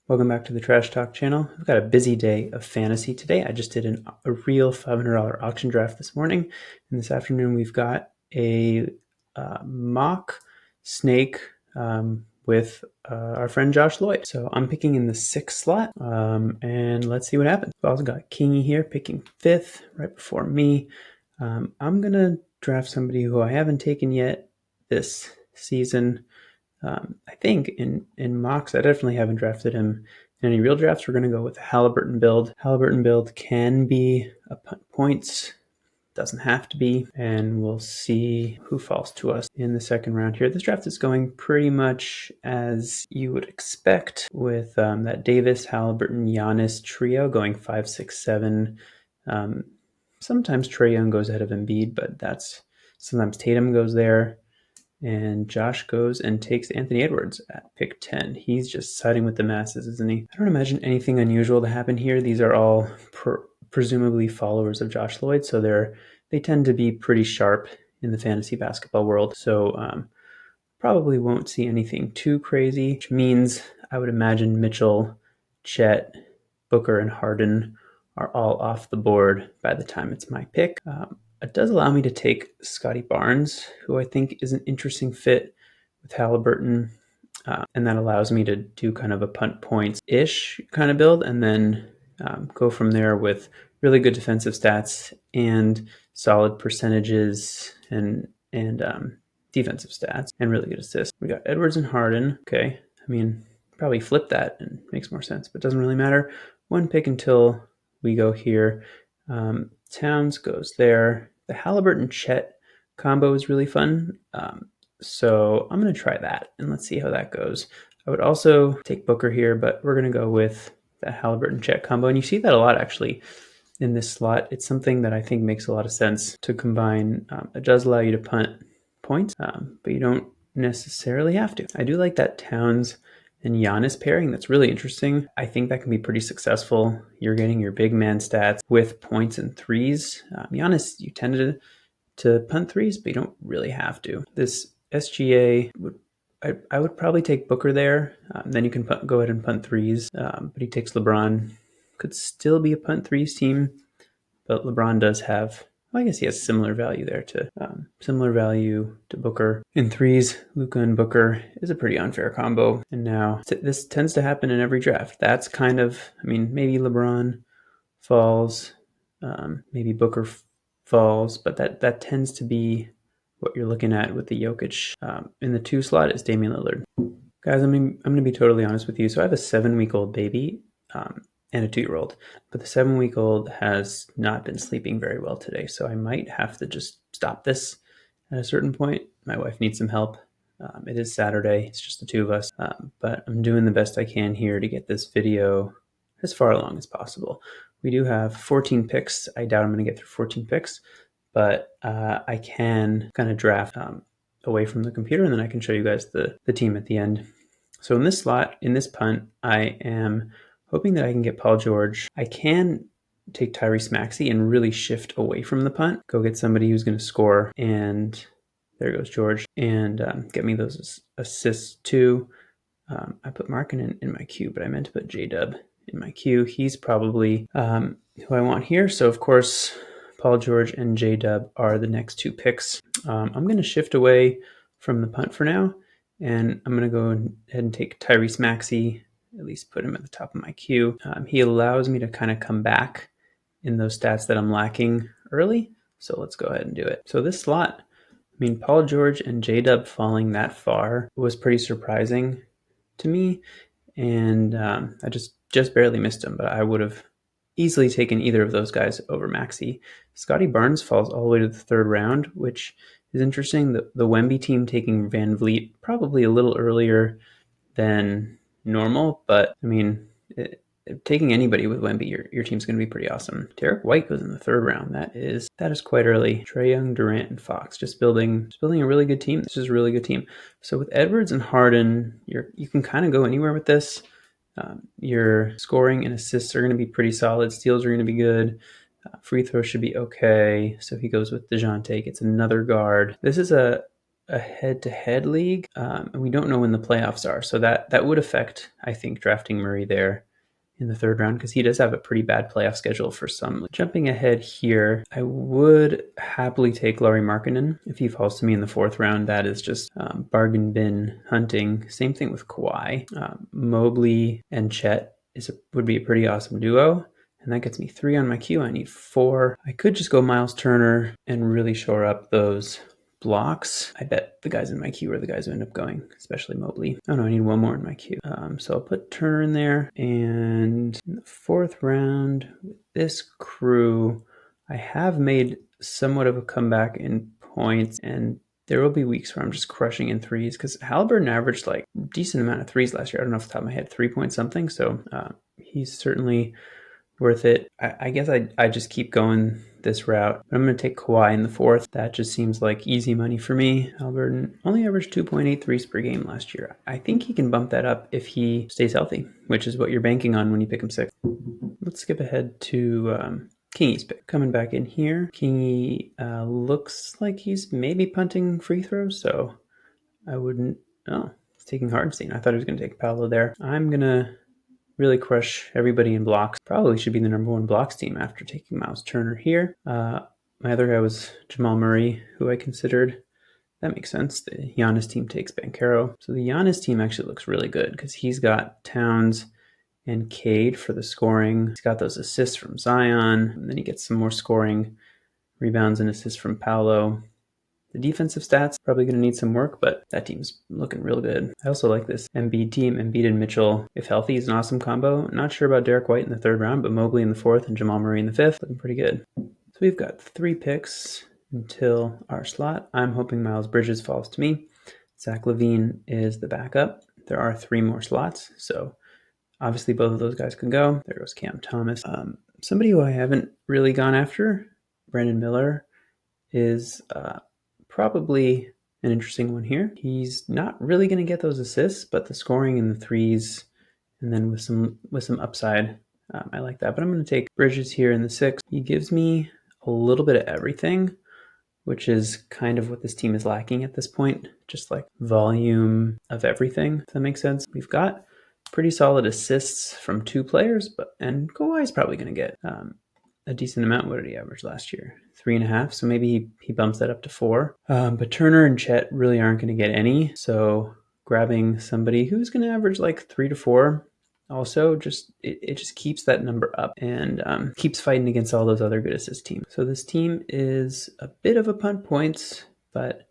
Welcome back to the Trash Talk channel. I've got a busy day of fantasy today. I just did a real $500 auction draft this morning, and this afternoon we've got a mock snake with our friend Josh Lloyd. So I'm picking in the 6th slot, and let's see what happens. We've also got Kingy here picking 5th right before me. I'm going to draft somebody who I haven't taken yet this season. I think in mocks, I definitely haven't drafted him in any real drafts. We're going to go with the Halliburton build. Halliburton build can be a points, doesn't have to be, and we'll see who falls to us in the second round here. This draft is going pretty much as you would expect with that Davis, Halliburton, Giannis trio going 5, 6, 7. Sometimes Trae Young goes ahead of Embiid, but sometimes Tatum goes there. And Josh goes and takes Anthony Edwards at pick 10. He's just siding with the masses, isn't he? I don't imagine anything unusual to happen here. These are all presumably followers of Josh Lloyd, so they tend to be pretty sharp in the fantasy basketball world. So probably won't see anything too crazy, which means I would imagine Mitchell, Chet, Booker, and Harden are all off the board by the time it's my pick. It does allow me to take Scotty Barnes, who I think is an interesting fit with Halliburton, and that allows me to do kind of a punt points-ish kind of build, and then go from there with really good defensive stats and solid percentages and defensive stats and really good assists. We got Edwards and Harden. Okay, I mean, probably flip that and makes more sense, but doesn't really matter. One pick until we go here. Towns goes there. The Halliburton-Chet combo is really fun. So I'm going to try that, and let's see how that goes. I would also take Booker here, but we're going to go with the Halliburton-Chet combo. And you see that a lot, actually, in this slot. It's something that I think makes a lot of sense to combine. It does allow you to punt points, but you don't necessarily have to. I do like that Towns and Giannis pairing. That's really interesting. I think that can be pretty successful. You're getting your big man stats with points and threes. Giannis, you tended to punt threes, but you don't really have to. This SGA, I would probably take Booker there. Then you can go ahead and punt threes, but he takes LeBron. Could still be a punt threes team, but LeBron does have, well, I guess he has similar value there to Booker. In threes, Luka and Booker is a pretty unfair combo. And now this tends to happen in every draft. That's kind of, I mean, maybe LeBron falls, maybe Booker falls, but that tends to be what you're looking at with the Jokic. In the 2 slot is Damian Lillard. Guys, I'm going to be totally honest with you. So I have a 7-week-old baby, and a 2-year-old, but the 7-week-old has not been sleeping very well today. So I might have to just stop this at a certain point. My wife needs some help. It is Saturday. It's just the 2 of us, but I'm doing the best I can here to get this video as far along as possible. We do have 14 picks. I doubt I'm going to get through 14 picks, but I can kind of draft away from the computer, and then I can show you guys the team at the end. So in this slot, in this punt, I am hoping that I can get Paul George. I can take Tyrese Maxey and really shift away from the punt, go get somebody who's going to score, and there goes George, and get me those assists too. I put Markin in my queue, but I meant to put J-Dub in my queue. He's probably who I want here. So, of course, Paul George and J-Dub are the next 2 picks. I'm going to shift away from the punt for now, and I'm going to go ahead and take Tyrese Maxey, at least put him at the top of my queue. He allows me to kind of come back in those stats that I'm lacking early. So let's go ahead and do it. So this slot, I mean, Paul George and J-Dub falling that far was pretty surprising to me. And I just barely missed him, but I would have easily taken either of those guys over Maxey. Scotty Barnes falls all the way to the 3rd round, which is interesting. The Wemby team taking Van Vliet probably a little earlier than normal, but I mean, taking anybody with Wemby, your team's going to be pretty awesome. Derek White goes in the 3rd round. That is quite early. Trae Young, Durant, and Fox just building a really good team. This is a really good team. So with Edwards and Harden, you can kind of go anywhere with this. Your scoring and assists are going to be pretty solid. Steals are going to be good. Free throw should be okay. So he goes with DeJounte, gets another guard. This is a a head-to-head league, and we don't know when the playoffs are. So that would affect, I think, drafting Murray there in the third round, because he does have a pretty bad playoff schedule for some. Jumping ahead here, I would happily take Lauri Markkanen if he falls to me in the fourth round. That is just bargain bin hunting. Same thing with Kawhi. Mobley and Chet would be a pretty awesome duo. And that gets me 3 on my queue. I need 4. I could just go Miles Turner and really shore up those blocks. I bet the guys in my queue are the guys who end up going, especially Mobley. Oh no, I need 1 more in my queue. So I'll put Turner in there. And in the fourth round, with this crew, I have made somewhat of a comeback in points, and there will be weeks where I'm just crushing in threes, because Halliburton averaged like a decent amount of threes last year. I don't know off the top of my head, 3 point something. So he's certainly worth it. I guess I just keep going this route. I'm going to take Kawhi in the fourth. That just seems like easy money for me. Halliburton only averaged 2.8 threes per game last year. I think he can bump that up if he stays healthy, which is what you're banking on when you pick him sixth. Let's skip ahead to Kingy's pick. Coming back in here, Kingy looks like he's maybe punting free throws, so I wouldn't... Oh, he's taking Hardenstein. I thought he was going to take Paolo there. I'm going to really crush everybody in blocks. Probably should be the number 1 blocks team after taking Miles Turner here. My other guy was Jamal Murray, who I considered. That makes sense. The Giannis team takes Banchero. So the Giannis team actually looks really good, because he's got Towns and Cade for the scoring. He's got those assists from Zion, and then he gets some more scoring, rebounds and assists from Paolo. The defensive stats probably going to need some work, but that team's looking real good. I also like this Embiid team. Embiid and Mitchell, if healthy, is an awesome combo. Not sure about Derek White in the third round, but Mobley in the fourth and Jamal Murray in the fifth. Looking pretty good. So we've got 3 picks until our slot. I'm hoping Miles Bridges falls to me. Zach LaVine is the backup. There are 3 more slots, so obviously both of those guys can go. There goes Cam Thomas. Somebody who I haven't really gone after, Brandon Miller, is probably an interesting one here. He's not really going to get those assists, but the scoring and the threes, and then with some upside, I like that. But I'm going to take Bridges here in the 6th. He gives me a little bit of everything, which is kind of what this team is lacking at this point. Just like volume of everything, if that makes sense. We've got pretty solid assists from 2 players, and Kawhi's probably going to get a decent amount. What did he average last year? 3.5. So maybe he bumps that up to 4. But Turner and Chet really aren't going to get any. So grabbing somebody who's going to average like 3 to 4 also it just keeps that number up and keeps fighting against all those other good assist teams. So this team is a bit of a punt points, but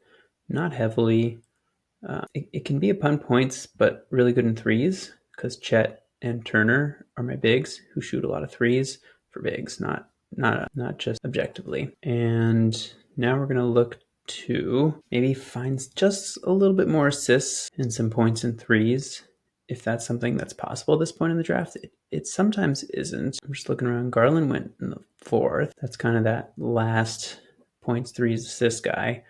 not heavily. It can be a punt points, but really good in threes, because Chet and Turner are my bigs who shoot a lot of threes for bigs, not just objectively. And now we're going to look to maybe find just a little bit more assists and some points in threes, if that's something that's possible at this point in the draft. It sometimes isn't. I'm just looking around. Garland went in the 4th. That's kind of that last points, threes, assist guy.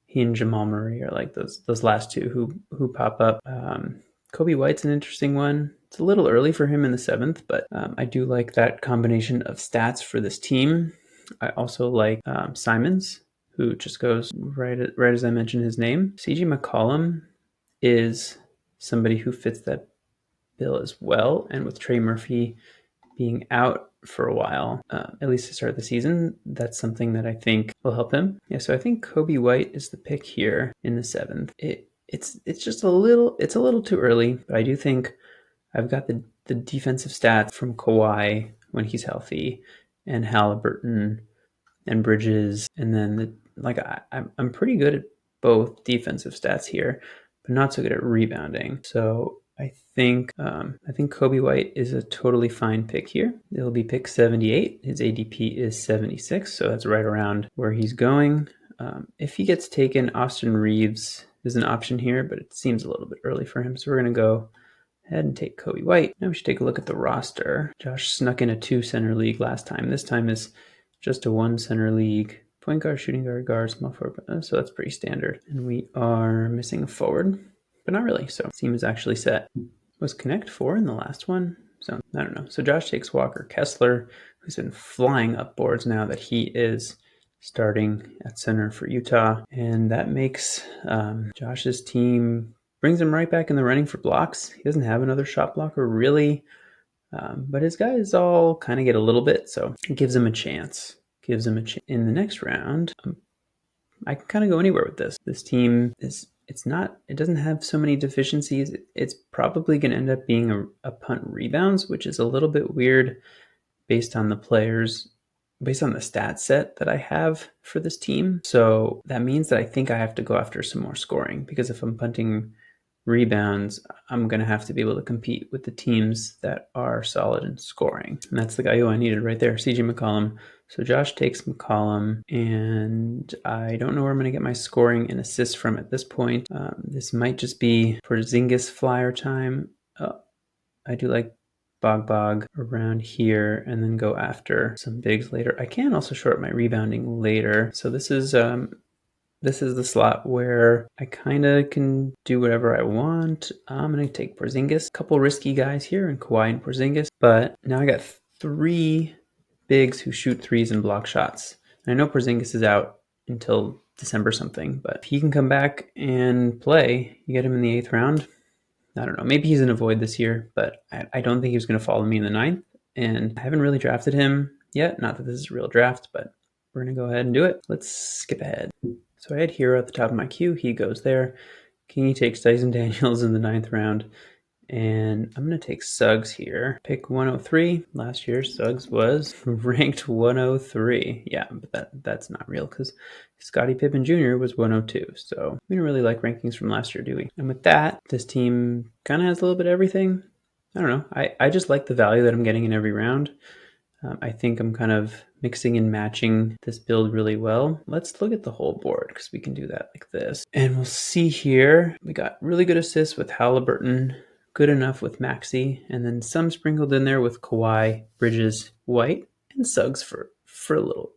He and Jamal Murray are like those last 2 who pop up. Kobe White's an interesting one. It's a little early for him in the 7th, but I do like that combination of stats for this team. I also like Simons, who just goes right as I mentioned his name. CJ McCollum is somebody who fits that bill as well, and with Trey Murphy being out for a while, at least to start the season, that's something that I think will help him. Yeah, so I think Kobe White is the pick here in the 7th. It's just a little too early, but I do think I've got the defensive stats from Kawhi when he's healthy, and Halliburton and Bridges, and then I'm pretty good at both defensive stats here, but not so good at rebounding. So I think Kobe White is a totally fine pick here. It'll be pick 78. His ADP is 76, so that's right around where he's going. If he gets taken, Austin Reeves is an option here, but it seems a little bit early for him, so we're going to go ahead and take Kobe White. Now we should take a look at the roster. Josh snuck in a 2-center league last time. This time is just a 1-center league. Point guard, shooting guard, small forward. So that's pretty standard. And we are missing a forward, but not really. So team is actually set. Was Connect 4 in the last one? So I don't know. So Josh takes Walker Kessler, who's been flying up boards now that he is starting at center for Utah. And that makes Josh's team, brings him right back in the running for blocks. He doesn't have another shot blocker really, but his guys all kind of get a little bit, so it gives him a chance. In the next round. I can kind of go anywhere with this. This team it doesn't have so many deficiencies. It's probably going to end up being a punt rebounds, which is a little bit weird based on the stat set that I have for this team. So that means that I think I have to go after some more scoring, because if I'm punting rebounds, I'm going to have to be able to compete with the teams that are solid in scoring. And that's the guy who I needed right there, CJ McCollum. So Josh takes McCollum, and I don't know where I'm going to get my scoring and assists from at this point. This might just be Porzingis flyer time. I do like Bog around here and then go after some bigs later. I can also short up my rebounding later. So this is the slot where I kind of can do whatever I want. I'm going to take Porzingis. A couple risky guys here in Kawhi and Porzingis. But now I got 3 bigs who shoot threes and block shots. And I know Porzingis is out until December something. But if he can come back and play, you get him in the 8th round. I don't know. Maybe he's in a void this year, but I don't think he was going to follow me in the 9th. And I haven't really drafted him yet. Not that this is a real draft, but we're going to go ahead and do it. Let's skip ahead. So I had Hero at the top of my queue. He goes there. Kingy takes Dyson Daniels in the 9th round. And I'm going to take Suggs here. Pick 103. Last year, Suggs was ranked 103. Yeah, but that's not real, because Scottie Pippen Jr. was 102. So we don't really like rankings from last year, do we? And with that, this team kind of has a little bit of everything. I don't know. I just like the value that I'm getting in every round. I think I'm kind of mixing and matching this build really well. Let's look at the whole board, because we can do that like this. And we'll see here, we got really good assists with Halliburton, good enough with Maxey, and then some sprinkled in there with Kawhi, Bridges, White, and Suggs for a little,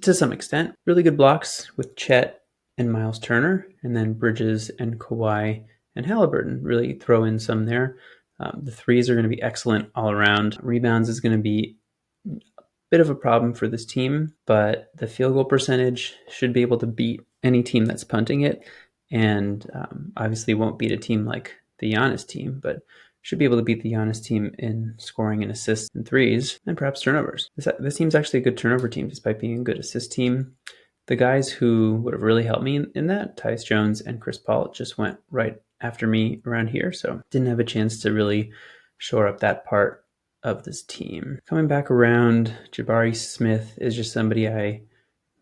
to some extent. Really good blocks with Chet and Miles Turner, and then Bridges and Kawhi and Halliburton really throw in some there. The threes are going to be excellent all around. Rebounds is going to be a bit of a problem for this team, but the field goal percentage should be able to beat any team that's punting it, and obviously won't beat a team like the Giannis team, but should be able to beat the Giannis team in scoring and assists and threes, and perhaps turnovers. This team's actually a good turnover team despite being a good assist team. The guys who would have really helped me in that, Tyus Jones and Chris Paul, just went right after me around here, so didn't have a chance to really shore up that part of this team. Coming back around, Jabari Smith is just somebody I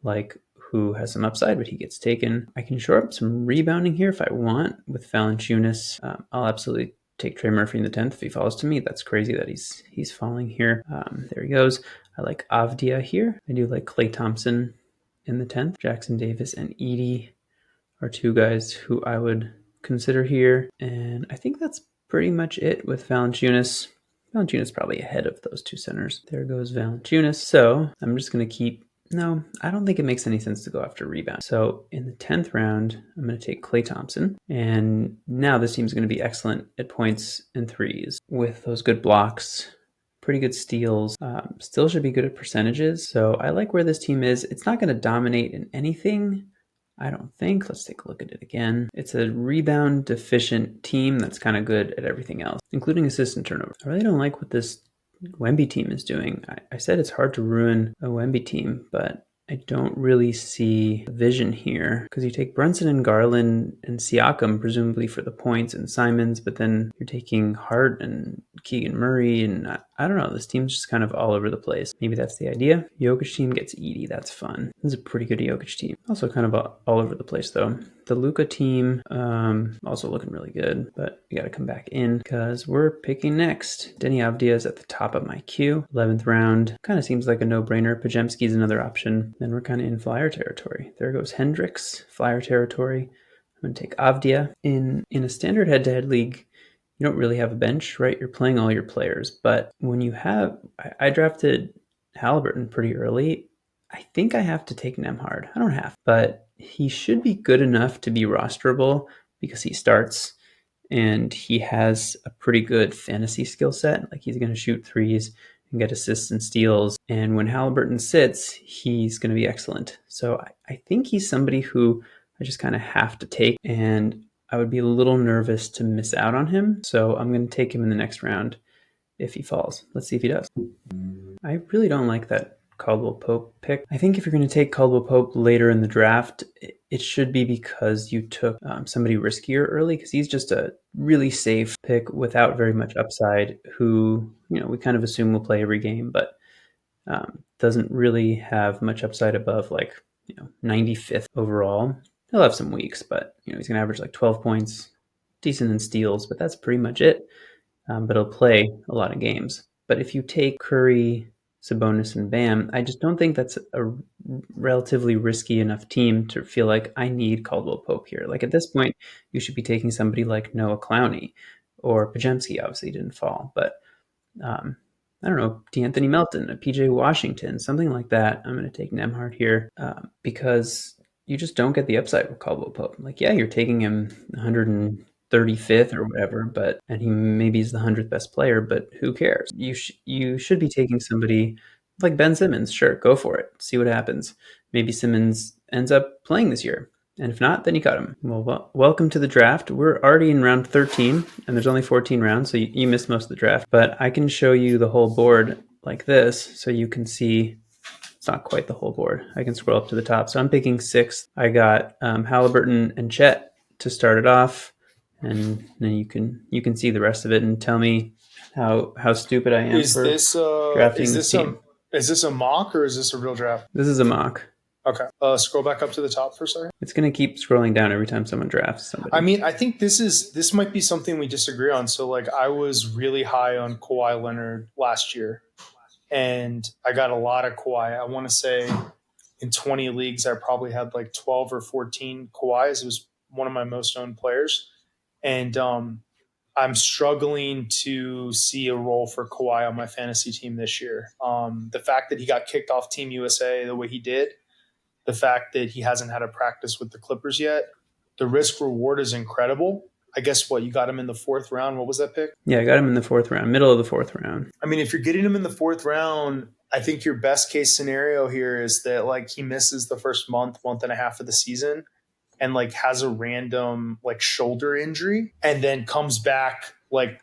like who has some upside, but he gets taken. I can shore up some rebounding here if I want with Valanciunas. I'll absolutely take Trey Murphy in the 10th if he falls to me. That's crazy that he's falling here. There he goes. I like Avdia here. I do like Klay Thompson in the 10th. Jackson Davis and Edey are 2 guys who I would consider here. And I think that's pretty much it with Valanciunas. Valanciunas probably ahead of those 2 centers. There goes Valanciunas. So I'm just going to keep... No, I don't think it makes any sense to go after rebound. So in the 10th round, I'm going to take Klay Thompson. And now this team's going to be excellent at points and threes with those good blocks, pretty good steals, still should be good at percentages. So I like where this team is. It's not going to dominate in anything, I don't think. Let's take a look at it again. It's a rebound deficient team that's kind of good at everything else, including assist and turnover. I really don't like what this Wemby team is doing. I said it's hard to ruin a Wemby team, but I don't really see vision here, because you take Brunson and Garland and Siakam presumably for the points and Simons, but then you're taking Hart and Keegan Murray, and I don't know, this team's just kind of all over the place. Maybe that's the idea. Jokic team gets Edey, that's fun. This is a pretty good Jokic team. Also kind of all over the place though. The Luka team, also looking really good, but we got to come back in because we're picking next. Denny Avdia is at the top of my queue. 11th round, kind of seems like a no-brainer. Pajemski's another option. Then we're kind of in flyer territory. There goes Hendricks, flyer territory. I'm going to take Avdia. In a standard head-to-head league, you don't really have a bench, right? You're playing all your players. But when you have, I drafted Halliburton pretty early. I think I have to take Nembhard. I don't have, but he should be good enough to be rosterable because he starts and he has a pretty good fantasy skill set. Like he's going to shoot threes, and get assists and steals. And when Halliburton sits, he's going to be excellent. So I think he's somebody who I just kind of have to take, and I would be a little nervous to miss out on him. So I'm going to take him in the next round if he falls. Let's see if he does. I really don't like that Caldwell Pope pick. I think if you're going to take Caldwell Pope later in the draft, it should be because you took somebody riskier early, because he's just a really safe pick without very much upside, who, we kind of assume will play every game, but doesn't really have much upside above 95th overall. He'll have some weeks, but he's going to average like 12 points, decent in steals, but that's pretty much it. But he'll play a lot of games. But if you take Curry, Sabonis, and Bam, I just don't think that's a relatively risky enough team to feel like I need Caldwell Pope here. Like at this point, you should be taking somebody like Noah Clowney, or Pajemski obviously didn't fall, but I don't know, D'Anthony Melton, a PJ Washington, something like that. I'm going to take Nembhard here because you just don't get the upside with Caldwell Pope. Like, yeah, you're taking him 135th or whatever, and he maybe is the 100th best player, but who cares? You should be taking somebody like Ben Simmons. Sure, go for it. See what happens. Maybe Simmons ends up playing this year. And if not, then you cut him. Well, welcome to the draft. We're already in round 13, and there's only 14 rounds, so you missed most of the draft. But I can show you the whole board like this, so you can see it's not quite the whole board. I can scroll up to the top. So I'm picking 6th. I got Halliburton and Chet to start it off, and then you can see the rest of it and tell me how stupid I am drafting this team. Is this a mock or is this a real draft? This is a mock. Okay. Scroll back up to the top for a second. It's going to keep scrolling down every time someone drafts somebody. I mean, I think this might be something we disagree on. So, like, I was really high on Kawhi Leonard last year, and I got a lot of Kawhi. I want to say in 20 leagues, I probably had like 12 or 14 Kawhis. It was one of my most owned players. And I'm struggling to see a role for Kawhi on my fantasy team this year. The fact that he got kicked off Team USA the way he did, the fact that he hasn't had a practice with the Clippers yet, the risk reward is incredible. I guess you got him in the 4th round. What was that pick? Yeah, I got him in the 4th round, middle of the 4th round. I mean, if you're getting him in the 4th round, I think your best case scenario here is that like he misses the first month and a half of the season and like has a random like shoulder injury and then comes back like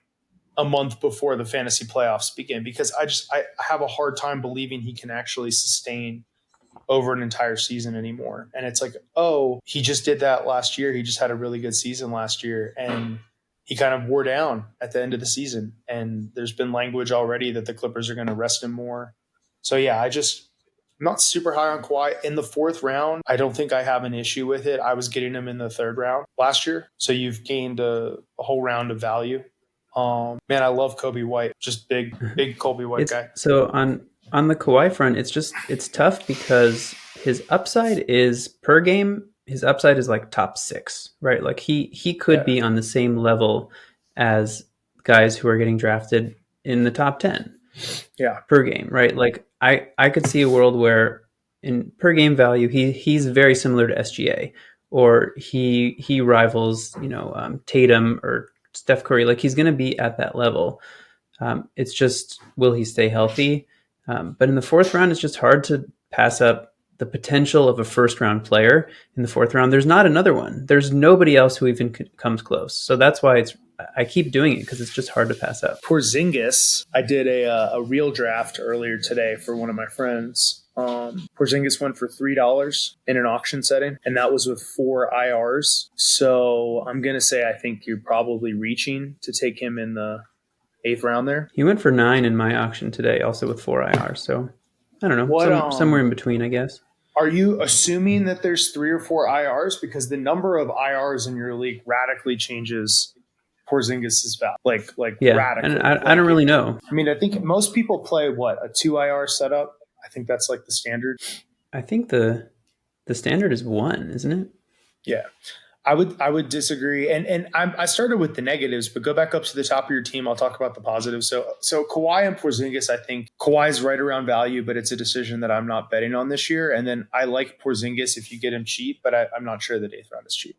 a month before the fantasy playoffs begin, because I have a hard time believing he can actually sustain over an entire season anymore. And it's like, oh, he just did that last year. He just had a really good season last year, and he kind of wore down at the end of the season. And there's been language already that the Clippers are going to rest him more. So yeah, I'm not super high on Kawhi. In the 4th round, I don't think I have an issue with it. I was getting him in the 3rd round last year. So you've gained a whole round of value. Man, I love Kobe White. Just big Kobe White guy. So on the Kawhi front, it's tough because his upside is per game. His upside is like top 6, right? Like he could be on the same level as guys who are getting drafted in the top 10. Yeah, per game, right? Like I could see a world where in per game value he's very similar to SGA, or he rivals Tatum or Steph Curry. Like he's going to be at that level. It's just, will he stay healthy? But in the 4th round, it's just hard to pass up the potential of a 1st round player in the 4th round. There's not another one. There's nobody else who even comes close. So that's why I keep doing it, because it's just hard to pass up. Porzingis, I did a real draft earlier today for one of my friends. Porzingis went for $3 in an auction setting, and that was with 4 IRs. So I'm going to say I think you're probably reaching to take him in the 8th round there. He went for 9 in my auction today, also with 4 IRs. So I don't know, somewhere in between, I guess. Are you assuming that there's 3 or 4 IRs? Because the number of IRs in your league radically changes Porzingis' value. Radically. And I don't really know. I mean, I think most people play a 2 IR setup. I think that's like the standard. I think the standard is 1, isn't it? Yeah. I would disagree. And I started with the negatives, but go back up to the top of your team. I'll talk about the positives. So Kawhi and Porzingis, I think Kawhi's right around value, but it's a decision that I'm not betting on this year. And then I like Porzingis if you get him cheap, but I'm not sure that 8th round is cheap.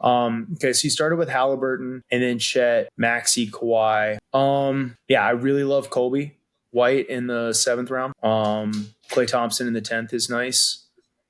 Okay, so you started with Halliburton and then Chet, Maxey, Kawhi. Yeah, I really love Kobe. White in the 7th round. Klay Thompson in the 10th is nice.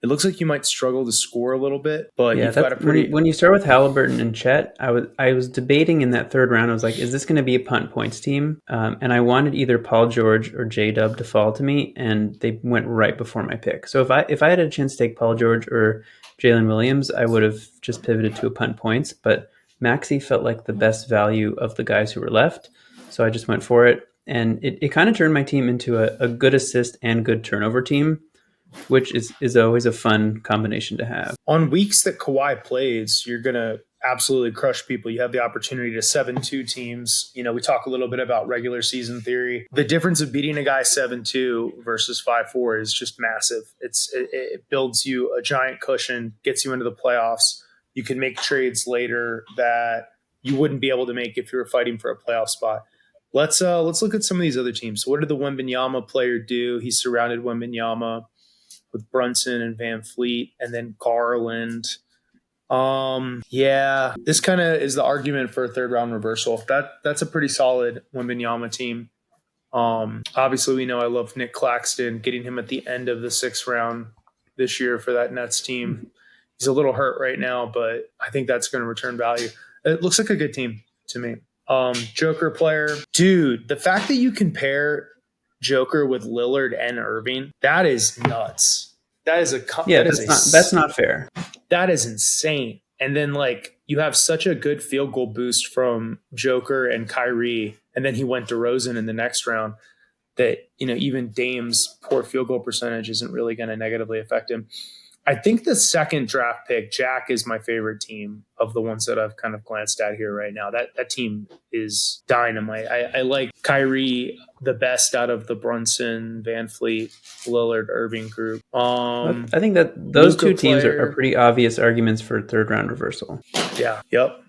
It looks like you might struggle to score a little bit, but Yeah, you've got that's a pretty. when you start with Halliburton and Chet. I was debating in that third round. I was like, is this going to be a punt points team? And I wanted either Paul George or J Dub to fall to me, and they went right before my pick. So if I had a chance to take Paul George or Jalen Williams, I would have just pivoted to a punt points. But Maxey felt like the best value of the guys who were left, so I just went for it. And it kind of turned my team into a good assist and good turnover team, which is always a fun combination to have. On weeks that Kawhi plays, you're going to absolutely crush people. You have the opportunity to 7-2 teams. We talk a little bit about regular season theory. The difference of beating a guy 7-2 versus 5-4 is just massive. It builds you a giant cushion, gets you into the playoffs. You can make trades later that you wouldn't be able to make if you were fighting for a playoff spot. Let's look at some of these other teams. So what did the Wembanyama player do? He surrounded Wembanyama with Brunson and Van Fleet, and then Garland. This kind of is the argument for a third round reversal. That's a pretty solid Wembanyama team. Obviously, we know I love Nick Claxton. Getting him at the end of the 6th round this year for that Nets team. He's a little hurt right now, but I think that's going to return value. It looks like a good team to me. Joker player, dude. The fact that you can pair Joker with Lillard and Irving, that is nuts. That's not fair. That is insane. And then you have such a good field goal boost from Joker and Kyrie, and then he went to DeRozan in the next round that even Dame's poor field goal percentage isn't really going to negatively affect him. I think the second draft pick, Jack, is my favorite team of the ones that I've kind of glanced at here right now. That team is dynamite. I like Kyrie the best out of the Brunson, Van Fleet, Lillard, Irving group. I think that those Luka two teams player, are pretty obvious arguments for third round reversal. Yeah. Yep.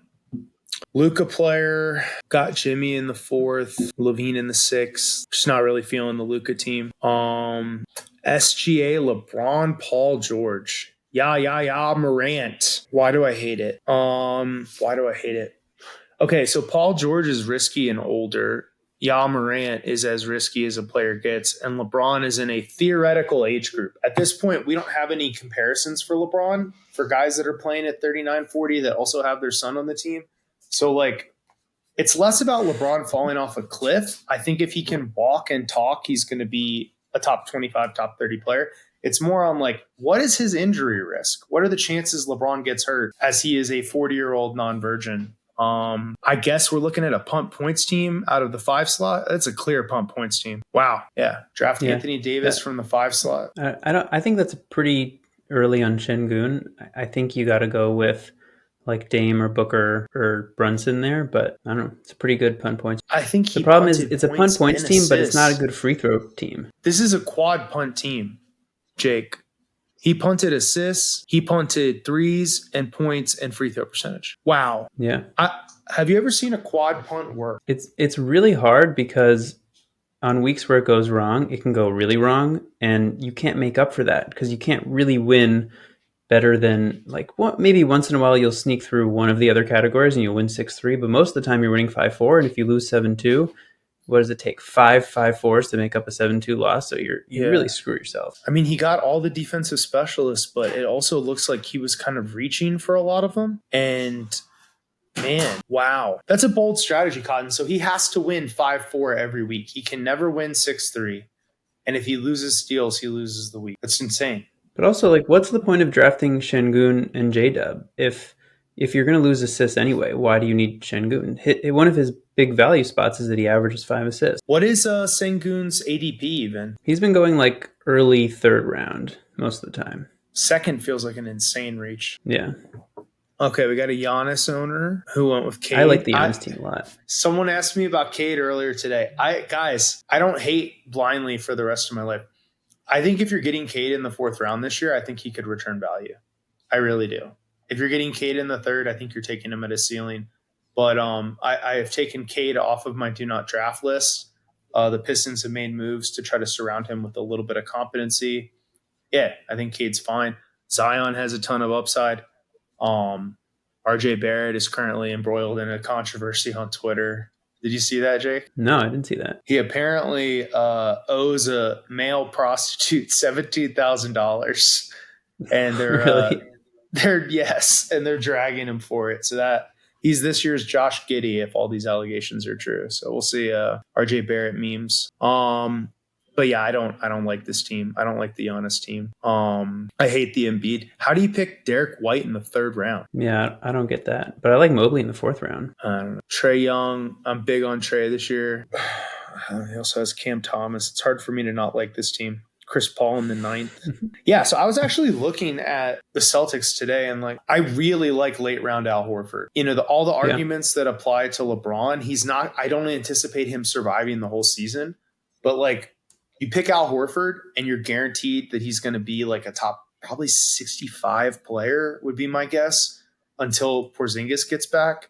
Luka player, got Jimmy in the 4th, Levine in the 6th. Just not really feeling the Luka team. SGA, LeBron, Paul George. Yeah, Morant. Why do I hate it? Okay, so Paul George is risky and older. Morant is as risky as a player gets, and LeBron is in a theoretical age group. At this point, we don't have any comparisons for LeBron for guys that are playing at 39, 40 that also have their son on the team. So, it's less about LeBron falling off a cliff. I think if he can walk and talk, he's going to be a top 25, top 30 player. It's more on what is his injury risk? What are the chances LeBron gets hurt as he is a 40-year-old non-virgin? I guess we're looking at a punt points team out of the 5 slot. That's a clear punt points team. Wow. Yeah. Draft Anthony Davis from the 5 slot. I think that's pretty early on Şengün. I think you got to go with Dame or Booker or Brunson there, but I don't know. It's a pretty good punt points. I think the problem is it's a punt points team, but it's not a good free throw team. This is a quad punt team, Jake. He punted assists, he punted threes and points and free throw percentage. Wow. Yeah. Have you ever seen a quad punt work? It's really hard because on weeks where it goes wrong, it can go really wrong, and you can't make up for that because you can't really win better than maybe once in a while you'll sneak through one of the other categories and you'll win 6-3, but most of the time you're winning 5-4, and if you lose 7-2, what does it take? 5-4s to make up a 7-2 loss? So you really screw yourself. I mean, he got all the defensive specialists, but it also looks like he was kind of reaching for a lot of them. And man, wow. That's a bold strategy, Cotton. So he has to win 5-4 every week. He can never win 6-3. And if he loses steals, he loses the week. That's insane. But also, what's the point of drafting Şengün and J-Dub? If you're going to lose assists anyway, why do you need Şengün? One of his big value spots is that he averages 5 assists. What is Şengün's ADP even? He's been going early 3rd round most of the time. 2nd feels like an insane reach. Yeah. Okay, we got a Giannis owner who went with Cade. I like the Giannis team a lot. Someone asked me about Cade earlier today. I don't hate blindly for the rest of my life. I think if you're getting Cade in the 4th round this year, I think he could return value. I really do. If you're getting Cade in the 3rd, I think you're taking him at a ceiling. But I have taken Cade off of my do not draft list. The Pistons have made moves to try to surround him with a little bit of competency. Yeah, I think Cade's fine. Zion has a ton of upside. RJ Barrett is currently embroiled in a controversy on Twitter. Did you see that, Jake? No, I didn't see that. He apparently owes a male prostitute $17,000, and Really? they're dragging him for it. So that he's this year's Josh Giddey if all these allegations are true. So we'll see. RJ Barrett memes. But yeah, I don't like this team. I don't like the Giannis team. I hate the Embiid. How do you pick Derek White in the third round? Yeah, I don't get that. But I like Mobley in the fourth round. I don't know. Trae Young. I'm big on Trae this year. He also has Cam Thomas. It's hard for me to not like this team. Chris Paul in the ninth. Yeah, so I was actually looking at the Celtics today, and like I really like late round Al Horford. You know, all the arguments that apply to LeBron, he's not. I don't anticipate him surviving the whole season, but like you pick Al Horford, and you're guaranteed that he's going to be like a top probably 65 player would be my guess until Porzingis gets back,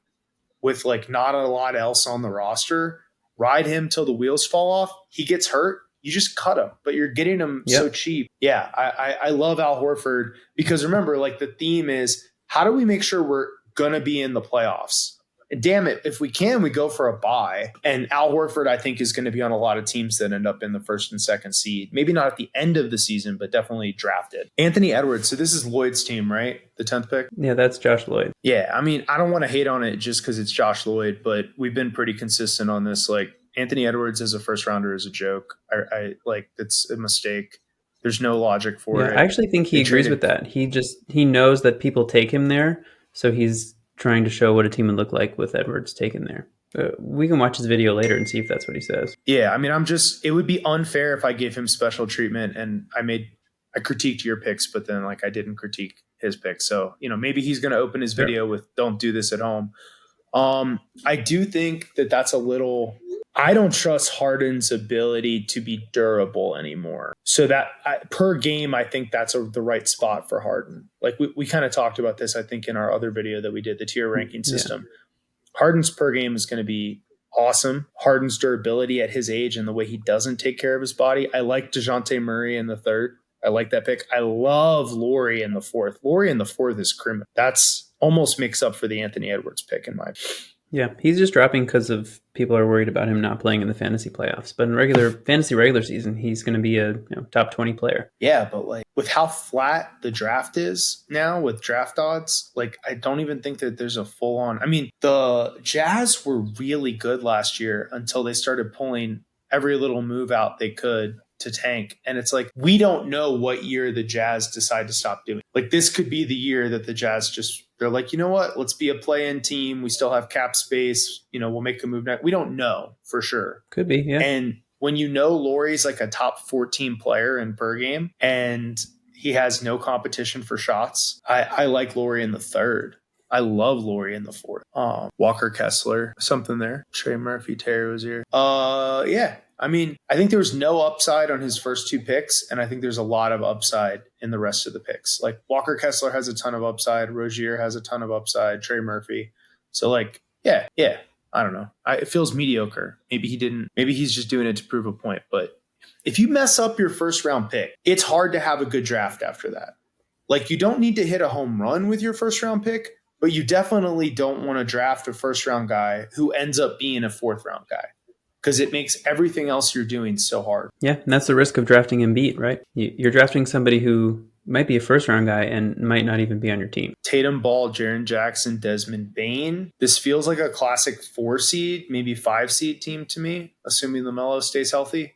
with like not a lot else on the roster. Ride him till the wheels fall off. He gets hurt. You just cut him, but you're getting him so cheap. Yeah, I love Al Horford because remember, like the theme is how do we make sure we're going to be in the playoffs? And damn it, if we can, we go for a bye. And Al Horford, I think, is going to be on a lot of teams that end up in the first and second seed. Maybe not at the end of the season, but definitely drafted. Anthony Edwards. So this is Lloyd's team, right? The 10th pick? Yeah, that's Josh Lloyd. Yeah, I mean, I don't want to hate on it just because it's Josh Lloyd, but we've been pretty consistent on this. Like, Anthony Edwards as a first rounder is a joke. I like it's a mistake. There's no logic for it. I actually think he agrees with that. He knows that people take him there, so he's trying to show what a team would look like with Edwards taken there. We can watch his video later and see if that's what he says. Yeah, I mean, it would be unfair if I gave him special treatment and I critiqued your picks, but then like I didn't critique his picks. So, you know, maybe he's going to open his video with "Don't do this at home." I do think that that's a little. I don't trust Harden's ability to be durable anymore. So that per game, I think that's the right spot for Harden. Like we kind of talked about this, I think, in our other video that we did, the tier ranking system. Yeah. Harden's per game is going to be awesome. Harden's durability at his age and the way he doesn't take care of his body. I like DeJounte Murray in the third. I like that pick. I love Laurie in the fourth. Laurie in the fourth is criminal. That's almost makes up for the Anthony Edwards pick in my opinion. Yeah, he's just dropping because of people are worried about him not playing in the fantasy playoffs. But in regular season, he's going to be a top 20 player. Yeah, but like with how flat the draft is now with draft odds, like I don't even think that there's a full on. I mean, the Jazz were really good last year until they started pulling every little move out they could to tank. And it's like, we don't know what year the Jazz decide to stop doing. Like this could be the year that the Jazz they're like, you know what? Let's be a play-in team. We still have cap space. You know, we'll make a move next. We don't know for sure. Could be, yeah. And when you know Laurie's like a top 14 player in per game and he has no competition for shots, I like Laurie in the third. I love Laurie in the fourth. Walker Kessler, something there. Trey Murphy, Terry Rozier. Yeah. I mean, I think there was no upside on his first two picks, and I think there's a lot of upside in the rest of the picks. Like Walker Kessler has a ton of upside. Rozier has a ton of upside. Trey Murphy. So like, yeah. I don't know. It feels mediocre. Maybe he's just doing it to prove a point. But if you mess up your first round pick, it's hard to have a good draft after that. Like you don't need to hit a home run with your first round pick, but you definitely don't want to draft a first round guy who ends up being a fourth round guy. Because it makes everything else you're doing so hard. Yeah, and that's the risk of drafting Embiid, right? You're drafting somebody who might be a first-round guy and might not even be on your team. Tatum, Ball, Jaren Jackson, Desmond Bane. This feels like a classic 4-seed, maybe 5-seed team to me, assuming LaMelo stays healthy.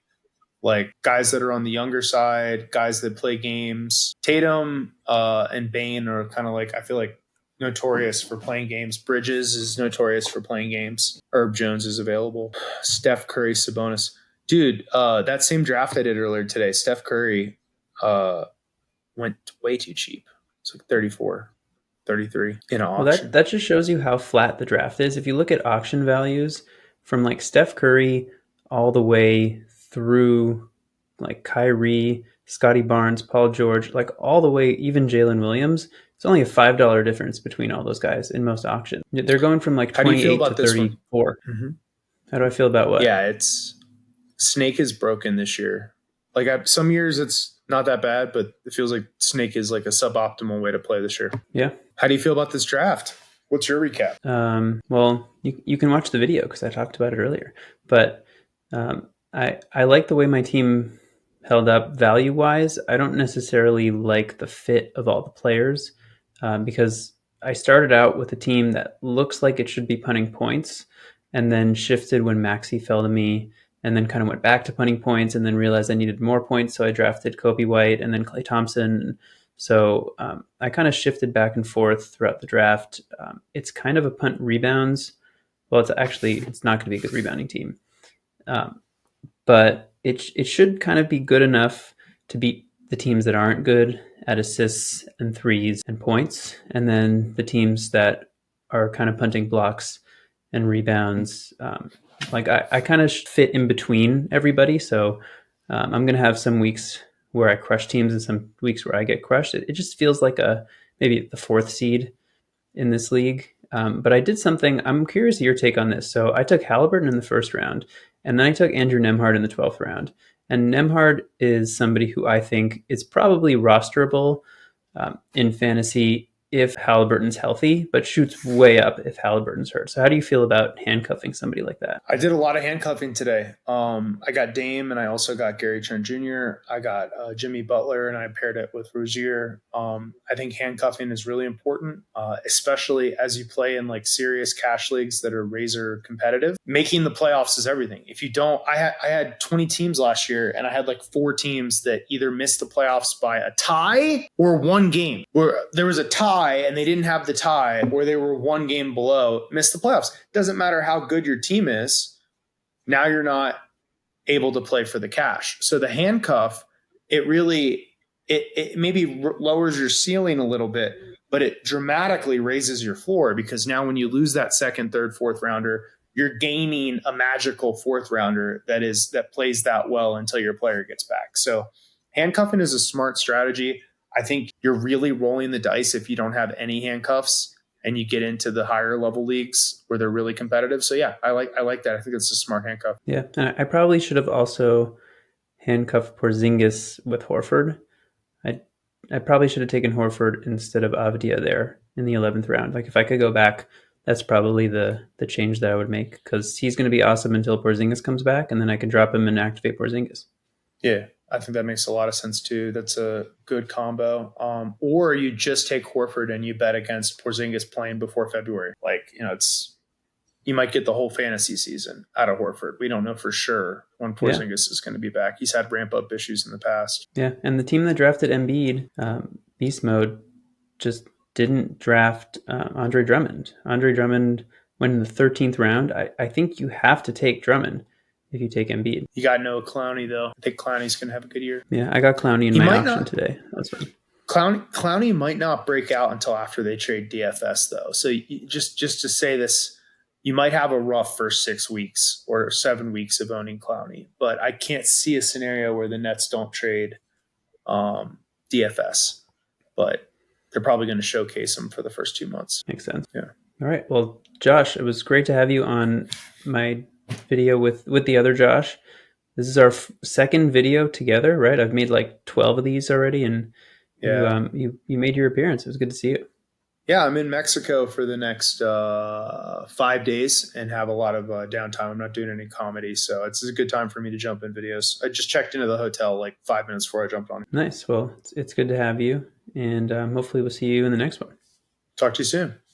Like guys that are on the younger side, guys that play games. Tatum and Bane are kind of like, I feel like, notorious for playing games. Bridges is notorious for playing games. Herb Jones is available. Steph Curry, Sabonis. Dude, that same draft I did earlier today, Steph Curry went way too cheap. It's like 34, 33 in an auction. Well, that just shows you how flat the draft is. If you look at auction values from like Steph Curry all the way through like Kyrie, Scotty Barnes, Paul George, like all the way, even Jalen Williams, it's only a $5 difference between all those guys in most auctions. They're going from like 28 to 34. Mm-hmm. How do I feel about what? Yeah, Snake is broken this year. Like some years it's not that bad, but it feels like Snake is like a suboptimal way to play this year. Yeah. How do you feel about this draft? What's your recap? Well, you can watch the video because I talked about it earlier. But I like the way my team held up value wise. I don't necessarily like the fit of all the players because I started out with a team that looks like it should be punting points, and then shifted when Maxi fell to me, and then kind of went back to punting points, and then realized I needed more points, so I drafted Kobe White and then Clay Thompson. So I kind of shifted back and forth throughout the draft. It's kind of a punt rebounds. Well, it's not going to be a good rebounding team, um, but it should kind of be good enough to beat the teams that aren't good at assists and threes and points, and then the teams that are kind of punting blocks and rebounds. Like I kind of fit in between everybody, so I'm going to have some weeks where I crush teams and some weeks where I get crushed. It just feels like maybe the fourth seed in this league. But I did something. I'm curious of your take on this. So I took Halliburton in the first round, and then I took Andrew Nemhard in the 12th round. And Nemhard is somebody who I think is probably rosterable in fantasy if Halliburton's healthy, but shoots way up if Halliburton's hurt. So how do you feel about handcuffing somebody like that? I did a lot of handcuffing today. I got Dame, and I also got Gary Trent Jr. I got Jimmy Butler, and I paired it with Rozier. I think handcuffing is really important, especially as you play in like serious cash leagues that are razor competitive. Making the playoffs is everything. If you don't, I had 20 teams last year, and I had like 4 teams that either missed the playoffs by a tie or one game, where there was a tie and they didn't have the tie, or they were one game below, missed the playoffs. Doesn't matter how good your team is. Now you're not able to play for the cash. So the handcuff, it really, it maybe lowers your ceiling a little bit, but it dramatically raises your floor, because now when you lose that second, third, fourth rounder, you're gaining a magical fourth rounder that plays that well until your player gets back. So handcuffing is a smart strategy. I think you're really rolling the dice if you don't have any handcuffs and you get into the higher level leagues where they're really competitive. So yeah, I like that. I think it's a smart handcuff. Yeah, and I probably should have also handcuffed Porzingis with Horford. I I probably should have taken Horford instead of Avdia there in the 11th round. Like if I could go back, that's probably the change that I would make, because he's going to be awesome until Porzingis comes back, and then I can drop him and activate Porzingis. Yeah, I think that makes a lot of sense too. That's a good combo. Or you just take Horford and you bet against Porzingis playing before February. Like, it's you might get the whole fantasy season out of Horford. We don't know for sure when Yeah, Porzingis is going to be back. He's had ramp up issues in the past. yeah. And the team that drafted Embiid, Beast Mode, just didn't draft Andre Drummond. Andre Drummond went in the 13th round. I think you have to take Drummond if you take Embiid. You got Noah Clowney though. I think Clowney's going to have a good year. Yeah, I got Clowney in He my might auction not. today. That's fun. Clowney might not break out until after they trade DFS though. So just to say this, you might have a rough first 6 weeks or 7 weeks of owning Clowney, but I can't see a scenario where the Nets don't trade DFS. But they're probably going to showcase him for the first 2 months. Makes sense. Yeah. All right. Well, Josh, it was great to have you on my video with the other Josh. This is our second video together, right? I've made like 12 of these already, and Yeah. you made your appearance. It was good to see you. Yeah, I'm in Mexico for the next 5 days and have a lot of downtime. I'm not doing any comedy, so it's a good time for me to jump in videos. I just checked into the hotel like 5 minutes before I jumped on. Nice. Well, it's good to have you, and hopefully we'll see you in the next one. Talk to you soon.